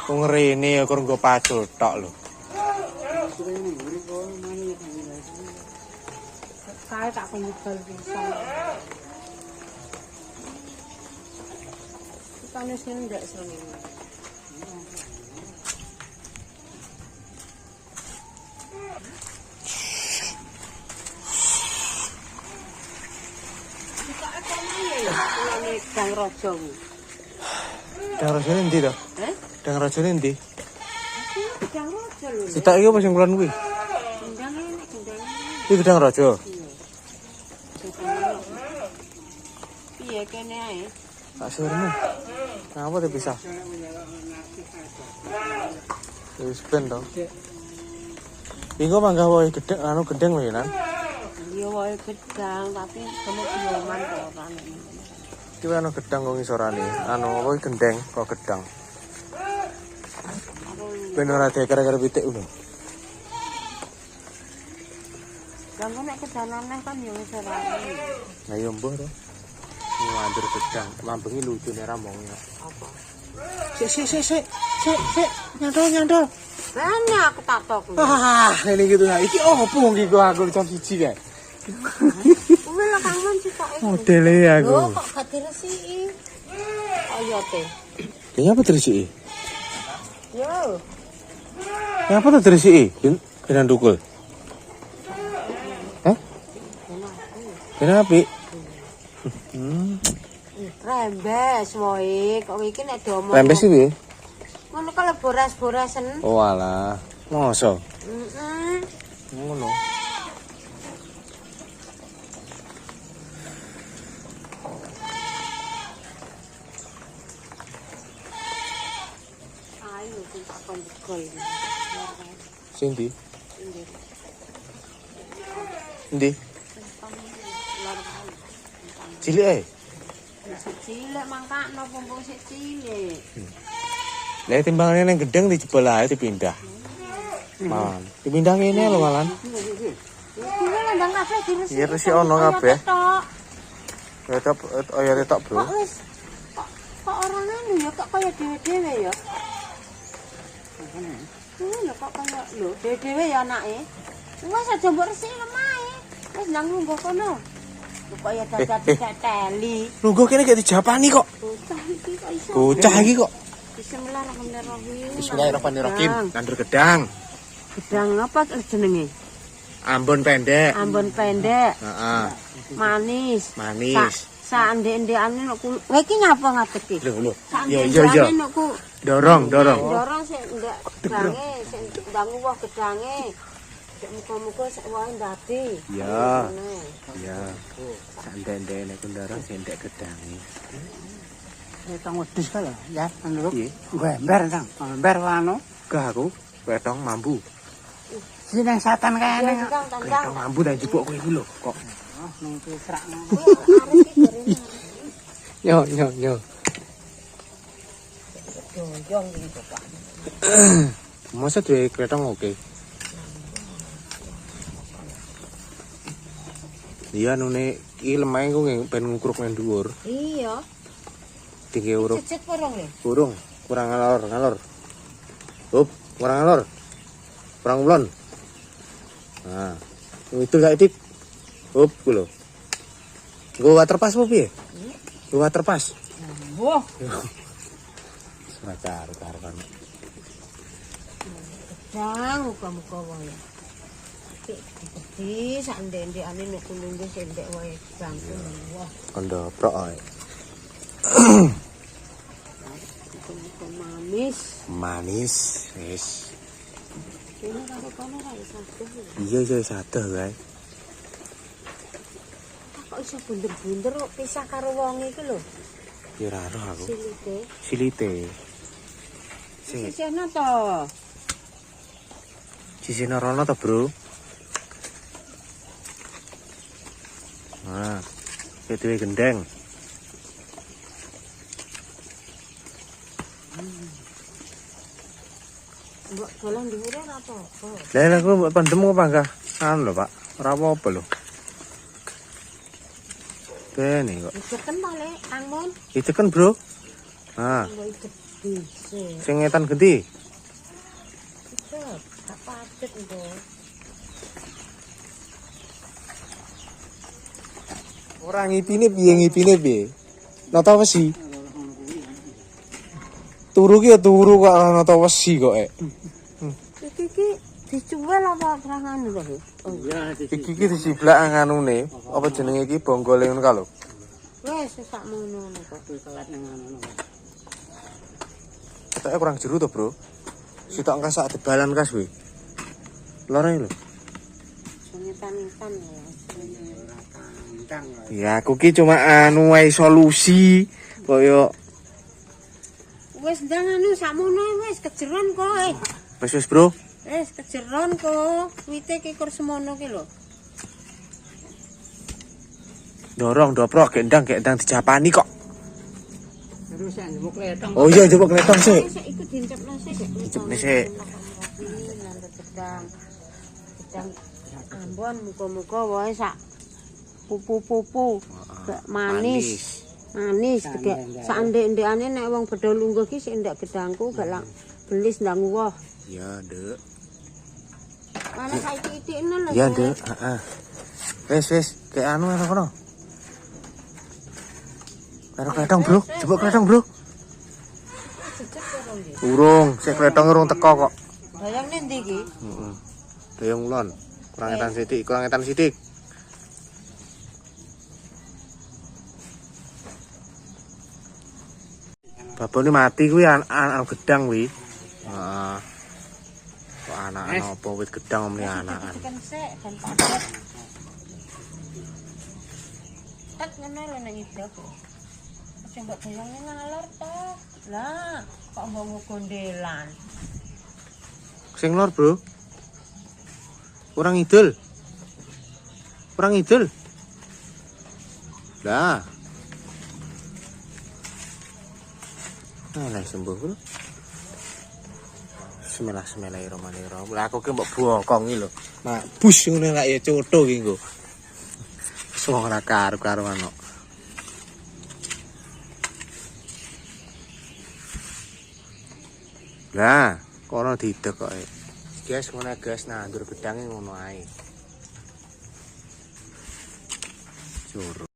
Kok ngrene ya kok nggo pacul tok lho. Kae tak penyegal pisan. Kita sini ndak srengenge. Dang Raja. Dang Raja endi to? Dang Raja endi? Dang Raja lho. Sitak iki apa sing kulon kuwi? Gendang ini, gendang. Iki Dang Raja. Piye kene ae? Tak suruhmu. Ngapa tuh bisa? Wis ben to. Iku mangga wae gedhe anu gendeng lho ya, Nan. Iya wae gedang tapi kamu bioman kok ora. Iki anu gedang kok ngisorane. Anu apa gendeng kok gedang. Ben ora dikere-kere pitik ngono. Kan nek kedanane kan yo wis ora. Lah yo mbuh to. Ngandur gedang, mambengi lucune ra mong. Apa? Sik. Nyantol. Banyak aku tatok. Ah, ngene gitu nah. Iki opo iki kok aku jam 1 kae. Kuwi lah kangen sih kok. Modele aku. Lho kok gak diresiki. Oyote. Kayaknya apa diresiki? Yo. Kenapa tuh diresiki? Kena dukul. Hah? Kenapa? Rembes wae, kok iki nek diomong. Rembes iki piye? Ngono kalau boras-borasen. Oh alah, mosok. Heeh. Ngono. Ayo tak kon gol. Sindi. Ndi? Cilik ae. Cilik mangkakno pompong sik cilik. Lah timbangane nang gedeng dijebol ae dipindah. Malan. Dipindah ngene lho malan. Iki nandang kabeh diresiki. Iya resik ono kabeh. Tetep oyore tok, Bro. Kok wis kok ora anu ya kok kaya dhewe-dhewe ya. Lho kok kaya lho dhewe-dhewe ya anake. Wis aja mbok resiki lemahe. Wis nang nggo kono. Lho kok ya dadak diteteli. Lungguh kene gak dijapani kok. Bocah iki kok iso. Bocah iki kok. Bismillahirrahmanirrahim. Bismillahirrahmanirrahim. Nandur gedang. Gedang apa jenenge? Ambon pendek. Ambon pendek. Heeh. Manis. Manis. Saandek-ndekane nek ku. Kowe iki nyapa ngadeg iki? Lho. Iya. Dorong. Dorong sik ndak gedange, sik ndangu woh gedange. Sik muga-muga sik wae ndadi. Iya. Iya. Sandek-ndek nek ndorong sik ndek gedange. Tang wedhus kae ya, anu lho. Ember tang, ember anu. Gak aku, wetong mambu. Sing satan kae ning. Wetong mambu nang jebuk kowe iki lho, kok. Ning kisrak. Yo. Doyong iki Bapak. Masa duwe wetong oke. Iya nune iki lemahe ku ben ngukruk nang dhuwur. Iya. Tinggi uruk. Cecet porong le. Kurung, kurang ngalor. Hup, kurang ngalor. Kurang ulon. Nah, itu gak edik. Hup, ku lho. Nggo waterpas apa piye? Nggo waterpas. Wah, Seracar kan. gedang muga-muga wae. Iki sak ndek-ndekane nek kulungge sik ndek wae bangku. Wah, Kondo prok ae. muga manis. Manis, wis. Ini karo kono ra iso. Iya sadah kae. Kok iso bunder-bunder kok pisah karo wong iki lho. Kira aku. Silite. Silite. Sik, Sisihna to. sisine rono to, Bro? Nah, dhewe gendeng. Mbok dolan dhuwure ora apa-apa. Lah aku mbok pendem kok panggah. Anu lho, Pak. Ora apa-apa lho. Kene kok. Diceken to, Le, Kang Mun. Diceken, Bro. Nah, Mbok gede sih. sing ngetan gede. Cep, gak pacet kok. Ora ngipine piye? Nata wesi. Turu ki ya turu kok ora nata wesi kok. Iki dijual apa perangan lho? Oh, Ya, di Iki ki disiblak nganune, apa jenenge iki bonggole ngono ka lho. wes sak mono kok. kelat nang ngono. Ketoke kurang jeru to, Bro. Sitok kasak debalan kas kuwi. Lore lho. Sengitan-ngitan ya. Tang. Ya aku ki cuma anu wae solusi koyo Wes ndang anu sak mono wes kejeron kok. wis Bro. Wes kejeron kok. Wite ki kur semono ki lho. Dorong doprok gendang dijapani kok. Terus yang njupuk letong. Oh iya coba kletong sih. Wes iku dicepno sik. Dicepne sik. Gedang. Gedang Ambon muga-muga wae sak pupu-pupu manis. Manis juga sak ndek-ndekane nek wong bedol lungguh ki sik ndek gedangku gak lak belis ndang woh. Ya, Nduk. Mana saiki itikne lho. Iya, Nduk. Heeh. Wis kayak anu ana kono. Karo kletong, Bro. Coba kletong, Bro. Urung, sik kletong urung teko kok. Bayang ndi iki? Heeh. Dayung ulon. Kurang etan sithik. Babone mati kuwi anak gedang kuwi. Heeh. Kok anakan apa wit gedang omne anakan. Kan sik kan padet. Tak ngono lho nang ido. Coba bayangnya ngalor to. Lah, kok mbok gondelan. Sing lor, Bro. Kurang idul. Lah. Lah sembuh, Bro. Bismillahirrahmanirrahim. Lah aku ki mbok bokong iki lho. Mak bus ngene lak ya cotho ki nggo. Wis ora karo-karuan kok. Lah, kono didek kok. Guys, ngono guys, nandur gedange ngono ae. Juru.